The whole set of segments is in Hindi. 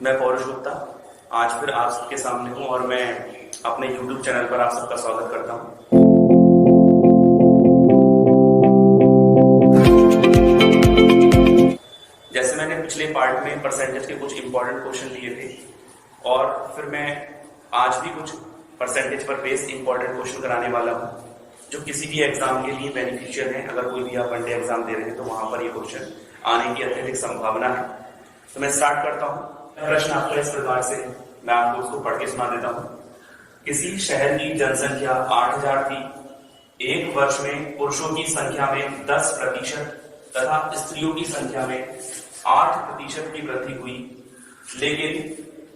मैं पौरुष गुप्ता आज फिर आप सबके सामने हूं और मैं अपने YouTube चैनल पर आप सबका स्वागत करता हूं। जैसे मैंने पिछले पार्ट में परसेंटेज के कुछ इंपॉर्टेंट क्वेश्चन लिए थे और फिर मैं आज भी कुछ परसेंटेज पर बेस्ड इंपॉर्टेंट क्वेश्चन कराने वाला हूं जो किसी भी एग्जाम के लिए बेनिफिशियल है। अगर कोई भी आप वनडे एग्जाम दे रहे हैं तो वहां पर ये क्वेश्चन आने की अत्यधिक संभावना है। तो मैं स्टार्ट करता हूं। प्रश्न आपका इस प्रकार से, मैं आपको उसको पढ़ के सुना देता हूं। किसी शहर की जनसंख्या 8000 थी। एक वर्ष में पुरुषों की संख्या में 10% तथा स्त्रियों की संख्या में 8% की वृद्धि हुई, लेकिन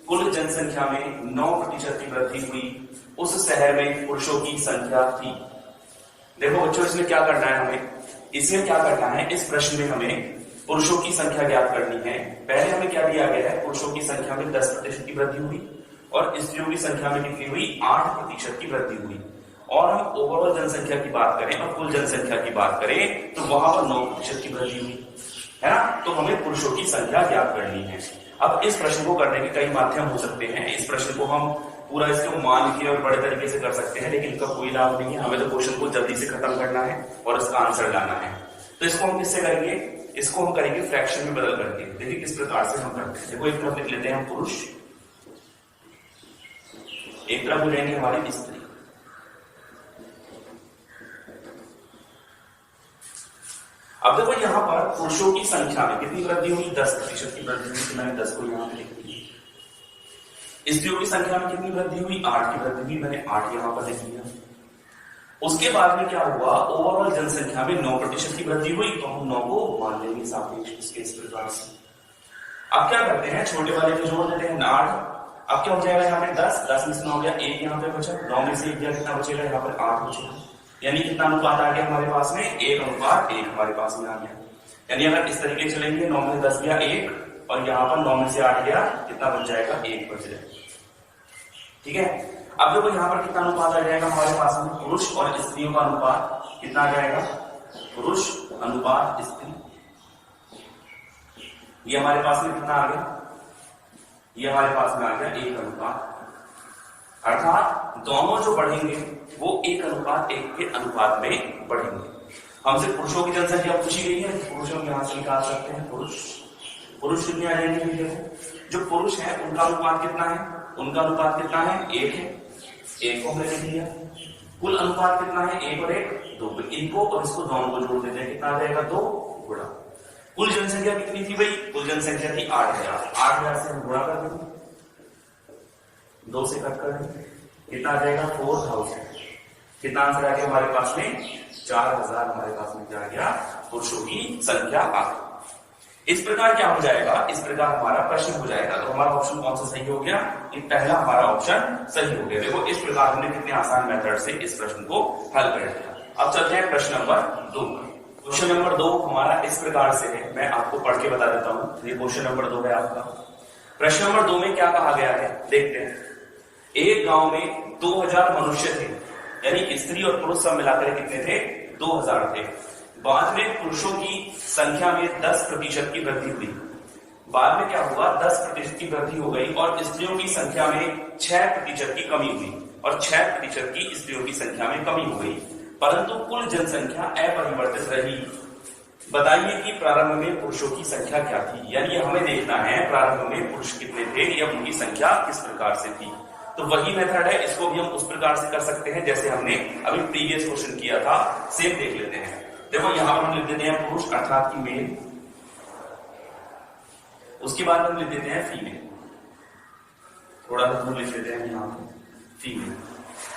कुल जनसंख्या में 9% की वृद्धि हुई। उस शहर में पुरुषों की संख्या थी। देखो बच्चों, इसमें क्या करना है हमें, इसमें क्या करना है, इस प्रश्न में हमें पुरुषों की संख्या ज्ञात करनी है। पहले हमें क्या दिया गया है, पुरुषों की संख्या में 10% की वृद्धि हुई और स्त्रियों की संख्या में कितनी हुई, 8% की वृद्धि हुई। और हम ओवरऑल जनसंख्या की बात करें और कुल जनसंख्या की बात करें तो वहां पर 9% की वृद्धि हुई है ना। तो हमें पुरुषों की संख्या ज्ञात करनी है। अब इस प्रश्न को करने के कई माध्यम हो सकते हैं। इस प्रश्न को हम पूरा इसको मान के और बड़े तरीके से कर सकते हैं, लेकिन इसका कोई लाभ नहीं है। हमें तो क्वेश्चन को जल्दी से खत्म करना है और इसका आंसर लाना है। तो इसको हम किससे करेंगे, इसको हम करेंगे फ्रैक्शन में बदल करके। देखिए किस प्रकार से हम करते हैं। देखो एक तरफ लिख लेते हैं हम पुरुष, एक तरफ लेंगे हमारी स्त्री। अब देखो यहां पर पुरुषों की संख्या में कितनी वृद्धि हुई, 10% की वृद्धि हुई। तो मैंने 10 को यहां पे लिख दिया। स्त्रियों की संख्या में कितनी वृद्धि हुई, 8 की वृद्धि हुई। मैंने 8 यहां पर लिख दिया। उसके बाद में क्या हुआ, ओवरऑल जनसंख्या में 9% की वृद्धि हुई, तो हम 9 को मान लेंगे सापेक्ष इसके इस प्रकार से। अब क्या करते हैं, छोटे वाले को जोड़ देते हैं 8। अब क्या हो जाएगा यहाँ पे 10 में से 9 गया, 1 यहाँ पे बचा, 9 में से 1 गया, कितना बचेगा यहाँ पर 8 बचेगा। यानी कितना अनुपात आ गया हमारे पास में, 1:1 हमारे पास में आ गया। यानी अगर इस तरीके चलेंगे, 9 में से 10 गया 1 और यहाँ पर 9 में से 8 गया, कितना बच जाएगा, 1 बच जाएगा। ठीक है। अब देखो यहाँ पर कितना अनुपात आ जाएगा हमारे पास में, पुरुष और स्त्रियों का अनुपात कितना आ जाएगा, पुरुष अनुपात स्त्री। ये हमारे पास में कितना आ गया, ये हमारे पास में आ गया 1:1। अर्थात दोनों जो बढ़ेंगे वो 1:1 के अनुपात में बढ़ेंगे। हमसे पुरुषों की जनसंख्या पूछी गई है, पुरुषों को यहां से निकाल सकते हैं। पुरुष कितने आ जाएंगे, देखो जो पुरुष है उनका अनुपात कितना है, उनका अनुपात कितना है, 1 है। 1 को हमने लिख दिया। कुल अनुपात कितना है, 1 और 1 2। इनको और इसको दोनों को जोड़ देते हैं, कितना आ जाएगा, 2 गुणा। कुल जनसंख्या कितनी थी भाई, कुल जनसंख्या थी 8000। 8000 से हम गुणा कर देंगे, 2 से कट कर देंगे, कितना आ जाएगा 4000। कितना आंसर आ गया हमारे पास में, 4000 हमारे पास में क्या आ गया, पुरुषों की संख्या आ गई। इस प्रकार क्या हो जाएगा, इस प्रकार हमारा प्रश्न हो जाएगा। तो हमारा ऑप्शन कौन सा सही हो गया, कि पहला हमारा ऑप्शन सही हो गया। देखो इस प्रकार हमने कितने आसान मेथड से इस प्रश्न को हल कर दिया। अब चलते हैं प्रश्न नंबर 2। क्वेश्चन नंबर 2 हमारा इस प्रकार से है, मैं आपको पढ़ के बता देता हूं। ये क्वेश्चन नंबर 2 है आपका। प्रश्न नंबर 2 में क्या कहा गया है, देखते हैं। एक गांव में 2000 मनुष्य थे, यानी स्त्री और पुरुष सब मिलाकर कितने थे, 2000 थे। बाद में पुरुषों की संख्या में 10% की वृद्धि हुई। बाद में क्या हुआ, 10% की वृद्धि हो गई और स्त्रियों की संख्या में 6% की कमी हुई और 6% की स्त्रियों की संख्या में कमी हो गई, परंतु कुल जनसंख्या अपरिवर्तित रही। बताइए कि प्रारंभ में पुरुषों की संख्या क्या थी। यानी हमें देखना है प्रारंभ में पुरुष कितने थे या उनकी संख्या किस प्रकार से थी। तो वही मेथड है, इसको भी हम उस प्रकार से कर सकते हैं जैसे हमने अभी प्रीवियस क्वेश्चन किया था। सेम देख लेते हैं। देखो यहां पर हम लिख देते हैं पुरुष अर्थात की मेल, उसके बाद हम लिख देते हैं फीमेल, थोड़ा सा लिख देते हैं यहां पर फीमेल।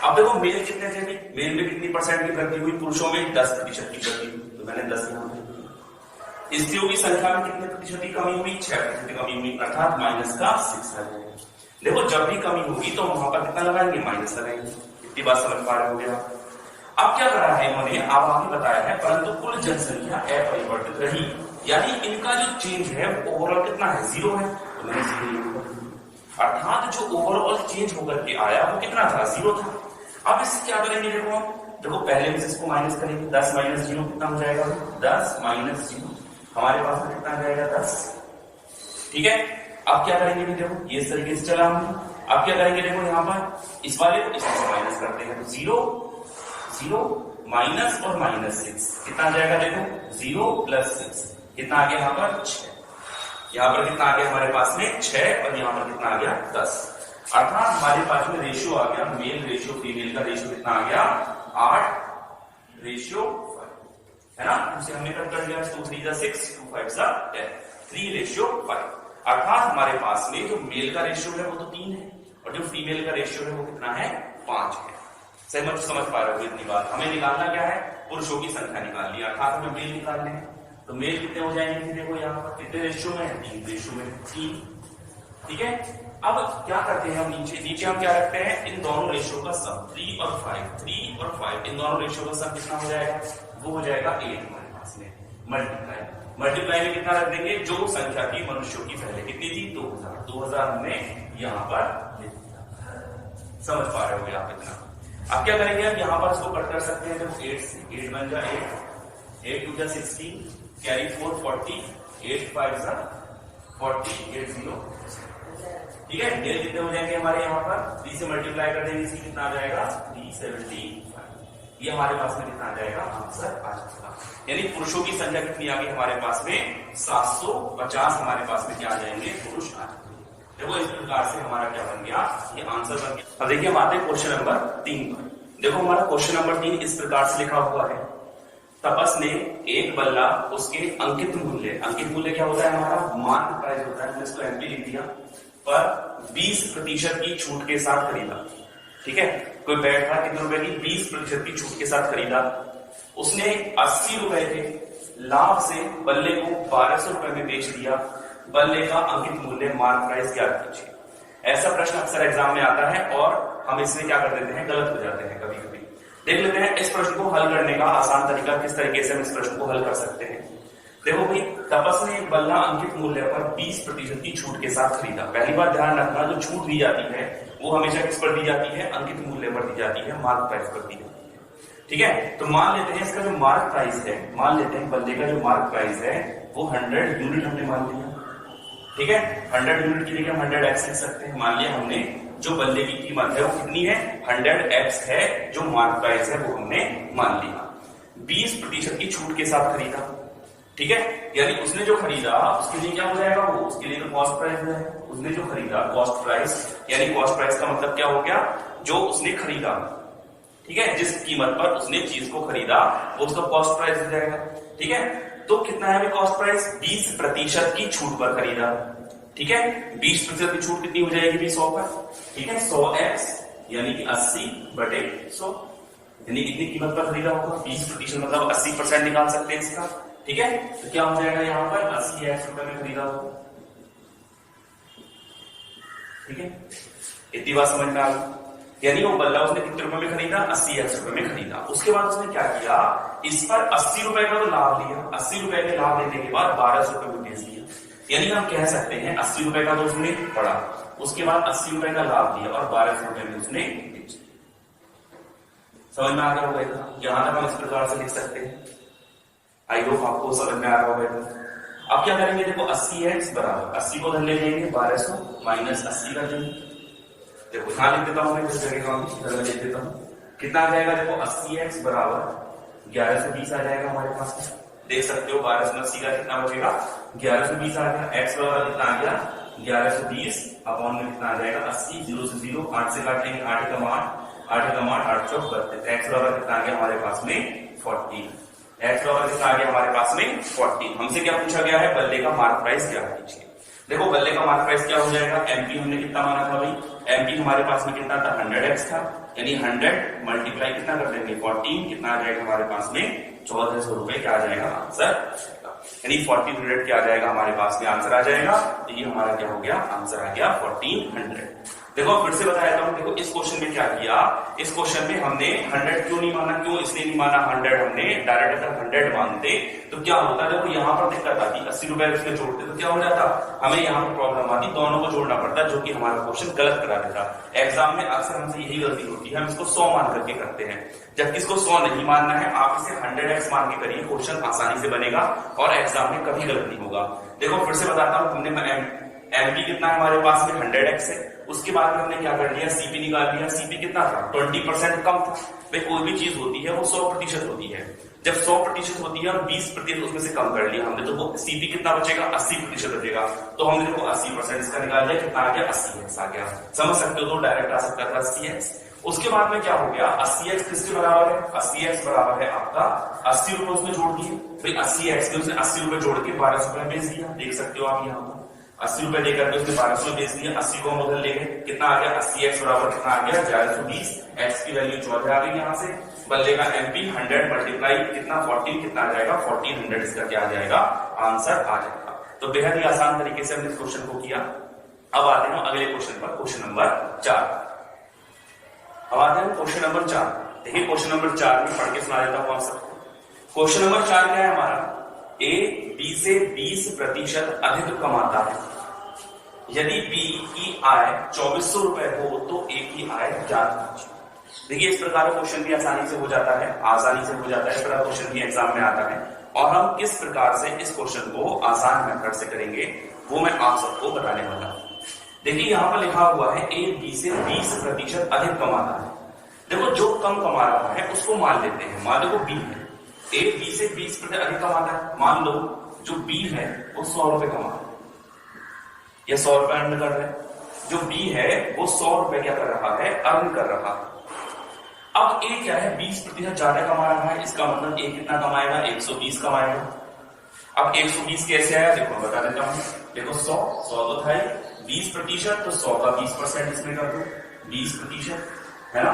अब देखो मेल कितने थे, मेल में कितनी परसेंट की वृद्धि हुई, पुरुषों में 10% की वृद्धि हुई, तो मैंने 10 यहां पे। स्त्रियों की संख्या में कितने प्रतिशत की कमी हुई, 6% की कमी हुई, अर्थात -6 आ जाएगा। देखो जब भी कमी होगी तो वहां पर कितना लगाएंगे, माइनस लगाएंगे। इतनी बात समझ पा रहे हो गया। अब क्या करा है इन्होंने, अब आगे बताया है, परंतु कुल जनसंख्या अपरिवर्तित रही। यानी इनका जो चेंज है वो ओवरऑल कितना है, 0 है। तो मैंने 0 अर्थात जो ओवरऑल चेंज होकर के आया वो कितना था, 0 था। अब इससे क्या करेंगे, देखो पहले में इसको माइनस करेंगे, 10 - 0 कितना हो जाएगा, 10 - 0 हमारे पास में कितना आ जाएगा, 10। ठीक है। अब क्या करेंगे भी देखो, ये इस तरीके से चला हमने। अब क्या करेंगे देखो, यहाँ पर इस वाले को इसमें से माइनस करते हैं, तो 0 0 माइनस और -6 कितना आ जाएगा देखो, 0 + 6 कितना आ गया यहाँ पर 6। यहाँ पर कितना आ गया हमारे पास में 6 और यहाँ पर कितना आ गया 10। अर्थात हमारे पास में रेशियो आ गया, मेल रेशियो फीमेल का रेशियो कितना आ गया 8:5 है ना। उसे हमने कट कर दिया, 2 3 6 2 5 10 3:5। अर्थात हमारे पास में जो मेल का रेशियो है वो तो 3 है और जो फीमेल का रेशियो है वो कितना है 5 है। समझ पा रहे हो इतनी बात। हमें निकालना क्या है, पुरुषों की संख्या निकालनी है, अर्थात हमें मेल निकालने हैं। तो मेल कितने हो जाएंगे देखो, यहाँ पर कितने रेशियो में 3:3। ठीक है। अब क्या करते हैं हम, नीचे हम क्या रखते हैं, इन दोनों रेशियो का सम 3 और 5 इन दोनों रेशियो का सम कितना हो जाएगा, वो हो जाएगा 8 हमारे पास में। मल्टीप्लाई में कितना रख देंगे, जो संख्या की मनुष्यों की पहले कितनी थी 2000 हमने यहाँ पर लिख दिया। समझ पा रहे हो आप इतना। अब क्या करेंगे, अब यहाँ पर इसको कट कर सकते हैं, जब 8 से 8 बन जा 8 2 16 कैरी 4 40 8 5 40 8 0। ठीक है। डेल कितने हो जाएंगे हमारे यहाँ पर, 3 से मल्टीप्लाई कर देंगे, इसी कितना आ जाएगा 375। ये हमारे पास में कितना आ जाएगा, आंसर आ जाएगा। यानी पुरुषों की संख्या कितनी आ गई हमारे पास में 750 हमारे पास में क्या आ जाएंगे, पुरुष आ जाएंगे। देखो इस प्रकार से हमारा क्या बन गया, ये आंसर बन गया। अब देखिए हम आते हैं क्वेश्चन नंबर 3 पर। देखो हमारा क्वेश्चन नंबर 3 इस प्रकार से लिखा हुआ है, तपस ने एक बल्ला उसके अंकित मूल्य क्या होता है हमारा, मार्क प्राइस होता है, हमने इसको एमपी लिख दिया, पर 20% की छूट के साथ खरीदा। ठीक है। कोई बैट था कितने रुपए की, 20% की छूट के साथ खरीदा। उसने 80 रुपए के लाभ से बल्ले को 1200 रुपए में बेच दिया। बल्ले का अंकित मूल्य मार्क प्राइस ज्ञात कीजिए। ऐसा प्रश्न अक्सर एग्जाम में आता है और हम इसमें क्या कर देते हैं, गलत हो जाते हैं कभी कभी। देख लेते हैं इस प्रश्न को हल करने का आसान तरीका, किस तरीके से हम इस प्रश्न को हल कर सकते हैं। देखो भाई, तपस ने एक बल्ला अंकित मूल्य पर 20% की छूट के साथ खरीदा। पहली बार ध्यान रखना, जो छूट दी जाती है वो हमेशा किस पर दी जाती है, अंकित मूल्य पर दी जाती है, मार्क प्राइस पर दी जाती है। ठीक है। तो मान लेते हैं इसका जो मार्क प्राइस है, मान लेते हैं बल्ले का जो मार्क प्राइस है वो 100 यूनिट हमने मान लिया। ठीक है। 100 यूनिट की जगह 100x लिख सकते हैं। मान लिया हमने जो बल्ले की कीमत है वो कितनी है, 100x है, जो मार्क प्राइस है वो हमने मान लिया। 20% की छूट के साथ खरीदा। ठीक है। यानी उसने जो खरीदा उसके लिए क्या हो जाएगा, वो उसके लिए तो कॉस्ट प्राइस है। उसने जो खरीदा कॉस्ट प्राइस, यानी कॉस्ट प्राइस का मतलब क्या हो गया, जो उसने खरीदा। ठीक है। जिस कीमत पर उसने चीज को खरीदा वो उसका कॉस्ट प्राइस हो जाएगा। ठीक है। तो कितना है कॉस्ट प्राइस, 20% की छूट पर खरीदा। ठीक है। 20% की छूट कितनी हो जाएगी 100 पर। ठीक है। 100x यानी कि 80/100, यानी कितनी कीमत पर खरीदा होगा, 20% मतलब 80% निकाल सकते हैं इसका। ठीक है। तो क्या हो जाएगा यहाँ पर 80x रुपए में खरीदा होगा। ठीक है। इतनी बात समझ में आ गई। यानी वो बल्ला उसने कितने रुपए में खरीदा, 80x रुपए में खरीदा। उसके बाद उसने क्या किया, इस पर 80 रुपए का तो लाभ लिया। 80 रुपए के लाभ लेने के बाद 1200 रुपए में बेच दिया। यानी हम कह सकते हैं 80 रुपए का तो उसने पड़ा, उसके बाद 80 रुपए का लाभ दिया और 1200 रुपए में उसने बेच दिया। समझ में आ गया होगा। यहां तक हम इस प्रकार से लिख सकते हैं। आई होप आपको समझ में आ रहा होगा। अब क्या करेंगे, देखो 80x बराबर 80 को धन ले लेंगे, 1200 माइनस 80 कर देंगे। देखो यहां लिख देता हूं मैं, इस जगह का लिख देता हूं। कितना आ जाएगा, देखो 80x बराबर 1120 आ जाएगा हमारे पास। देख सकते हो 1280 का कितना बचेगा, 1120 आ गया। x बराबर कितना आ गया 1120 अपॉन में कितना आ जाएगा 80, 0 से 0 8 से काटेंगे, 8 का मान 8 चौक 32। x बराबर कितना आ गया हमारे पास में 40। x बराबर कितना आ गया हमारे पास में 40। हमसे क्या पूछा गया है, बल्ले का मार्क प्राइस क्या कीजिए। देखो बल्ले का मार्क प्राइस क्या हो जाएगा, एमपी हमने कितना माना था भाई, एमपी हमारे पास में कितना था 100x था, यानी 100 मल्टीप्लाई कितना कर देंगे 14, कितना आ जाएगा हमारे पास में 1400 रुपए क्या आ जाएगा आंसर, यानी 1400 क्या आ जाएगा हमारे पास में आंसर आ जाएगा। तो ये हमारा क्या हो गया, आंसर आ गया 1400। देखो फिर से बताया था, देखो इस क्वेश्चन में क्या किया, इस क्वेश्चन में हमने 100 क्यों नहीं माना, क्यों इसलिए नहीं माना 100, हमने डायरेक्ट अगर 100 मानते तो क्या होता, देखो यहाँ पर दिक्कत आती 80 रुपए उसमें जोड़ते तो क्या हो जाता, हमें यहाँ पर प्रॉब्लम आती, दोनों को जोड़ना पड़ता, जो कि हमारा क्वेश्चन गलत करा देता। एग्जाम में अक्सर हमसे यही गलती होती है, हम इसको 100 मान करके करते हैं, जबकि इसको 100 नहीं मानना है, आप इसे 100x मान के करिए, क्वेश्चन आसानी से बनेगा और एग्जाम में कभी गलत नहीं होगा। देखो फिर से बताता हूँ, हमने एमपी कितना है हमारे पास में 100x है। उसके बाद में हमने क्या कर लिया, सीपी निकाल लिया। सीपी कितना था, 20% कम था। भाई कोई भी चीज होती है वो 100% होती है, जब 100% होती है और 20% उसमें से कम कर लिया हमने, तो वो सीपी कितना बचेगा, 80% बचेगा। तो हमने देखो 80% इसका निकाल लिया, कितना आ गया, 80x आ गया। समझ सकते हो, तो डायरेक्ट आ सकता था 80x। उसके बाद में क्या हो गया, 80x किसके बराबर है, 80x बराबर है आपका 80 रुपए उसमें जोड़ दिए। भाई 80x के उसने 80 रुपए जोड़ के 1200 रुपए बेच दिया, देख सकते हो आप यहाँ पर 80 रुपए देकर के उसने 1200 बेच दिया। 80 को हम उधर ले गए, कितना आ गया, 80x बराबर कितना आ गया, 1120। x की वैल्यू 14 आ गई, यहाँ से बदलेगा एमपी 100 मल्टीप्लाई कितना 14, कितना आ जाएगा 1400, इसका क्या आ जाएगा, आंसर आ जाएगा। तो बेहद ही आसान तरीके से हमने इस क्वेश्चन को किया। अब आते हैं अगले क्वेश्चन पर, क्वेश्चन नंबर 4। अब आते हैं क्वेश्चन नंबर 4। देखिए क्वेश्चन नंबर 4 में पढ़ के सुना देता हूं आप सबको। क्वेश्चन नंबर 4 क्या है हमारा, ए बी से 20% अधिक कमाता है। यदि बी की आय 2400 रुपए हो तो ए की आय ज्ञात कीजिए। देखिए इस प्रकार का क्वेश्चन भी आसानी से हो जाता है, आसानी से हो जाता है, इस प्रकार क्वेश्चन भी एग्जाम में आता है। और हम किस प्रकार से इस क्वेश्चन को आसान मेथड से करेंगे वो मैं आप सबको बताने वाला हूं। देखिए यहां पर लिखा हुआ है ए बी से 20% अधिक कमाता है। देखो जो कम कमा रहा है उसको मान लेते हैं, मान लो बी है, ए बी से 20% अधिक कमाता है। मान लो जो बी है वो 100 रुपए कमा रहा है या 100 रुपए अर्न कर रहा है। जो बी है वो 100 रुपए क्या कर रहा है, अर्न कर रहा है। अब ए क्या है, 20% ज्यादा कमा रहा है, इसका मतलब ए कितना कमाएगा, 120 कमाएगा। अब 120 कैसे आया, देखो बता देता हूं। देखो 100 तो था 20%, तो 100 का 20% इसमें कर दो, 20% है ना,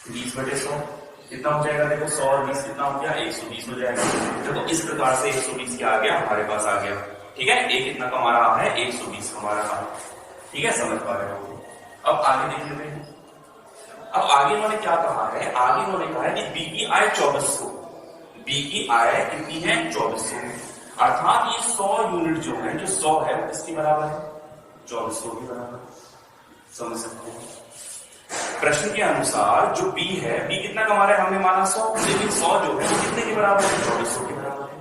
20/100 कितना हो जाएगा, देखो 100 और 20 कितना हो गया, 120 हो जाएगा। देखो इस प्रकार से 120 क्या आ गया हमारे पास आ गया। ठीक है, ए कितना कमा रहा है, 120 कमा रहा है। ठीक है, समझ पा रहे हो। अब आगे देख लेते हैं। अब आगे इन्होंने क्या कहा है, आगे इन्होंने कहा है कि बी की आय 2400, बी की आय कितनी है, 2400, अर्थात ये 100 यूनिट जो है, जो 100 है वो किसके बराबर है, 2400 के बराबर। समझ सकते हैं। प्रश्न के अनुसार जो बी है, बी कितना कमा रहा है, हमने माना 100, लेकिन 100 जो है वो कितने के बराबर है, 2400 के बराबर है।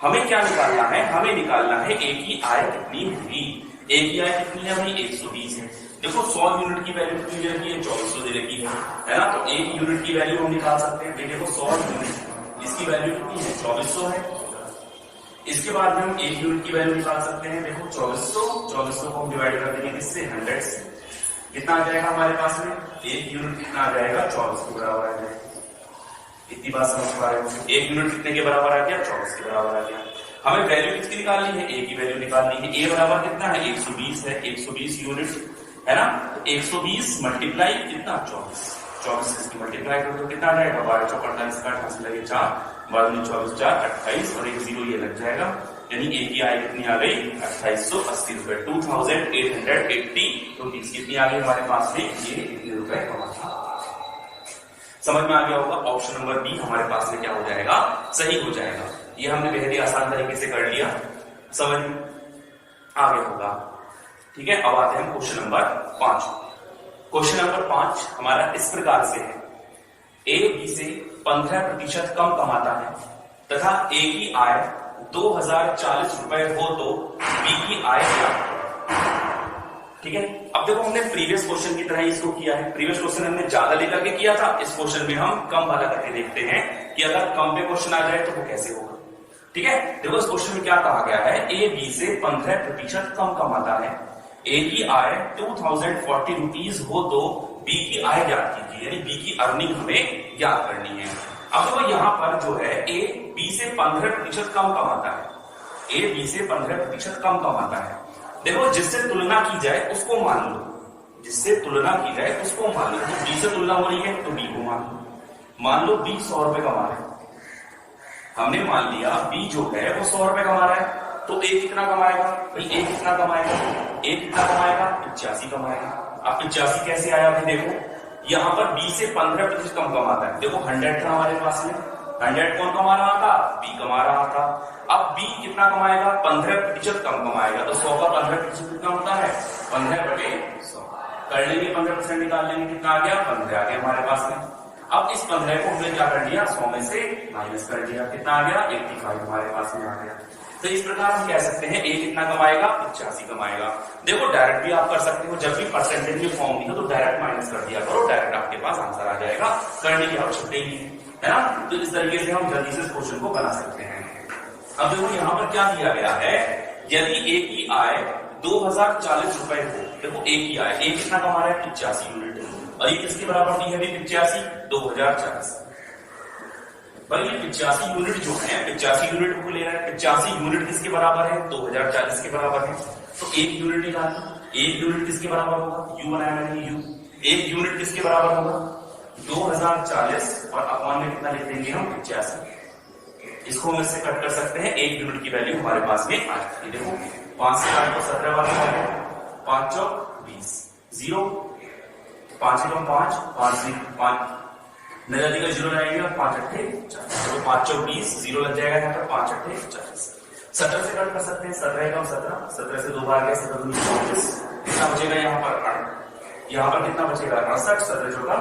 हमें क्या निकालना है, हमें निकालना है ए की आय कितनी होगी। ए की आय कितनी है भाई, 120 है। देखो 100 यूनिट की वैल्यू कितनी दे रखी है, 2400 दे रखी है ना, तो 1 यूनिट की वैल्यू हम निकाल सकते हैं। देखो 100 यूनिट, इसकी वैल्यू कितनी है, 2400 है। इसके बाद में हम 1 यूनिट की वैल्यू निकाल सकते हैं। देखो 2400 को हम डिवाइड कर देंगे किससे, 100 से, कितना आ जाएगा हमारे पास में, 1 यूनिट कितना आ जाएगा, 24 के बराबर आ जाएगा। इतनी बात समझ पा रहे हो, 1 यूनिट कितने के बराबर आ गया, 24 के बराबर आ गया। हमें वैल्यू किसकी निकालनी है, ए की वैल्यू निकालनी है। ए बराबर कितना है, 120 है, 120 यूनिट है ना, तो 120 मल्टीप्लाई कितना, 24 इसकी मल्टीप्लाई कर दो, कितना आ जाएगा, 12 चौक 48 का 88 लगे 4, 12 24 4 28 और एक 0 ये लग जाएगा। यानी ए की आय कितनी आ गई, 2880 रुपए, 2880 रुपीज कितनी आ गई हमारे पास में, ये इतने रुपए कमाता। समझ में आ गया होगा। ऑप्शन नंबर बी हमारे पास में क्या हो जाएगा, सही हो जाएगा। ये हमने बेहद ही आसान तरीके से कर लिया, समझ में आ गया होगा। ठीक है, अब आते हैं क्वेश्चन नंबर 5। क्वेश्चन नंबर 5 हमारा इस प्रकार से है, ए बी से 15% कम कमाता है तथा ए की आय 2040 रुपए हो तो बी की आय क्या। ठीक है, अब देखो हमने प्रीवियस क्वेश्चन की तरह इसको किया है। प्रीवियस क्वेश्चन हमने ज्यादा लेकर के किया था, इस क्वेश्चन में हम कम वाला करके देखते हैं कि अगर कम पे क्वेश्चन आ जाए तो वो कैसे होगा। ठीक है, देखो इस क्वेश्चन में क्या कहा गया है, ए बी से 15% कम कमाता है, ए की आय 2040 रुपीज हो तो बी की आय ज्ञात कीजिए, यानी बी की अर्निंग हमें ज्ञात करनी है। अब देखो यहाँ पर जो है ए बी से 15% कम कमाता है, ए बी से 15% कम कमाता है। देखो जिससे तुलना की जाए उसको मान लो, जिससे तुलना की जाए उसको मान लो। तो बी से तुलना हो रही है तो बी को मान लो। मान लो बी 100 रुपए कमा रहा है, हमने मान लिया बी जो है वो 100 रुपए कमा रहा है, तो ए कितना कमाएगा भाई, ए कितना कमाएगा, ए कितना कमाएगा, 85 कमाएगा। अब 85 कैसे आया भाई, देखो यहाँ पर बी से 15% कम कमाता है। देखो 100 था हमारे पास में, 100 कौन कमा रहा था, बी कमा रहा था। अब बी कितना कमाएगा, 15% कम कमाएगा, तो 100 का 15% कितना होता है, 15/100 कर लेंगे, 15% निकाल लेंगे, कितना आ गया, 15 आ गया हमारे पास में। अब इस 15 को हमने क्या कर दिया, 100 में से माइनस कर दिया, कितना आ गया, 85 हमारे पास में आ गया। तो इस प्रकार हम कह सकते हैं ए कितना कमाएगा, 85 कमाएगा। देखो डायरेक्ट भी आप कर सकते हो, जब भी परसेंटेज में फॉर्म दिया तो डायरेक्ट माइनस कर दिया करो, डायरेक्ट आपके पास आंसर आ जाएगा, करने की आवश्यकता ही नहीं है ना। तो इस तरीके से हम जल्दी से इस क्वेश्चन को बना सकते हैं। अब देखो यहाँ पर क्या दिया गया है, यदि ए की आय 2040 रुपए हो, देखो ए की आय, ए कितना कमा रहा है 85 यूनिट, और ये किसके बराबर दी है अभी 85, 2040, पर ये 85 यूनिट जो है 85 यूनिट को ले रहा है, 85 यूनिट किसके बराबर है 2040 के बराबर है, तो एक यूनिट निकालना, एक यूनिट किसके बराबर होगा, यू बनाया मैंने यू, एक यूनिट किसके बराबर होगा 2040 और अपॉन में कितना लिख देंगे हम 85, इसको हम इससे कट कर सकते हैं, एक यूनिट की वैल्यू हमारे पास में आ जाती है। देखो 5 से 8 को 17 वाला आ गया, 5 चौक 20, 0 5 एकम 5, 5 नजदीक का 0 रहेगा, 5 अट्ठे 40, तो 5 चौक 20, 0 लग जाएगा यहाँ पर, 5 अट्ठे 40, 17 से कट कर सकते हैं, 17 एकम 17, 17 से 2 बार गया 17 दूनी 24, कितना बचेगा यहाँ पर, यहाँ पर कितना बचेगा 68, 17 चौका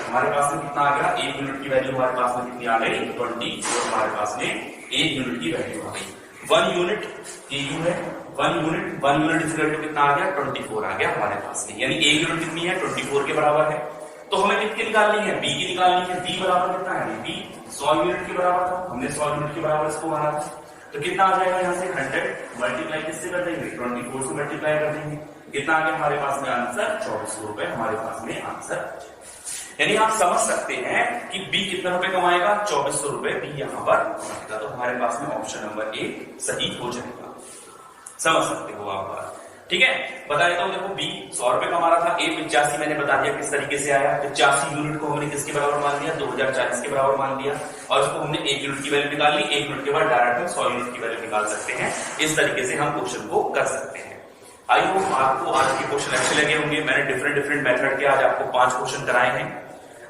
हमारे पास में कितना आ गया, एक यूनिट की वैल्यू हमारे पास में कितनी आ गई 20, और हमारे पास में एक यूनिट की वैल्यू आ गई 1 यूनिट, यू है 1 यूनिट इस कितना आ गया 24 आ गया हमारे पास में, यानी एक यूनिट कितनी है 24 के बराबर है। तो हमें कितनी निकालनी है, बी की निकालनी है, बी बराबर कितना है, बी 100 यूनिट के बराबर था, हमने 100 यूनिट के बराबर इसको माना था, तो कितना आ जाएगा यहाँ से 100 मल्टीप्लाई किससे कर देंगे 24 से मल्टीप्लाई कर देंगे, कितना आ गया हमारे पास में आंसर 2400 रुपए हमारे पास में आंसर। यानी आप समझ सकते हैं कि बी कितना रुपए कमाएगा 2400 रुपए बी यहाँ पर कमाएगा, तो हमारे पास में ऑप्शन नंबर ए सही हो जाएगा, समझ सकते हो आप। ठीक है, बता देता हूं, देखो बी 100 रुपए कमा रहा था, ए 85 मैंने बता दिया किस तरीके से आया, 85 यूनिट को हमने किसके बराबर मान लिया 2040 के बराबर मान लिया, और उसको हमने एक यूनिट की वैल्यू निकाल ली, एक यूनिट के बाद डायरेक्ट हम 100 यूनिट की वैल्यू निकाल सकते हैं, इस तरीके से हम क्वेश्चन को कर सकते हैं। आई होप आपको आज के क्वेश्चन अच्छे लगे होंगे, मैंने डिफरेंट मेथड के आज आपको 5 क्वेश्चन कराए हैं,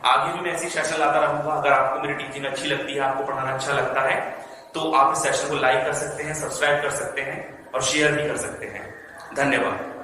आगे भी मैं ऐसी सेशन लाता रहूंगा। अगर आपको मेरी टीचिंग अच्छी लगती है, आपको पढ़ाना अच्छा लगता है, तो आप इस सेशन को लाइक कर सकते हैं, सब्सक्राइब कर सकते हैं और शेयर भी कर सकते हैं। धन्यवाद।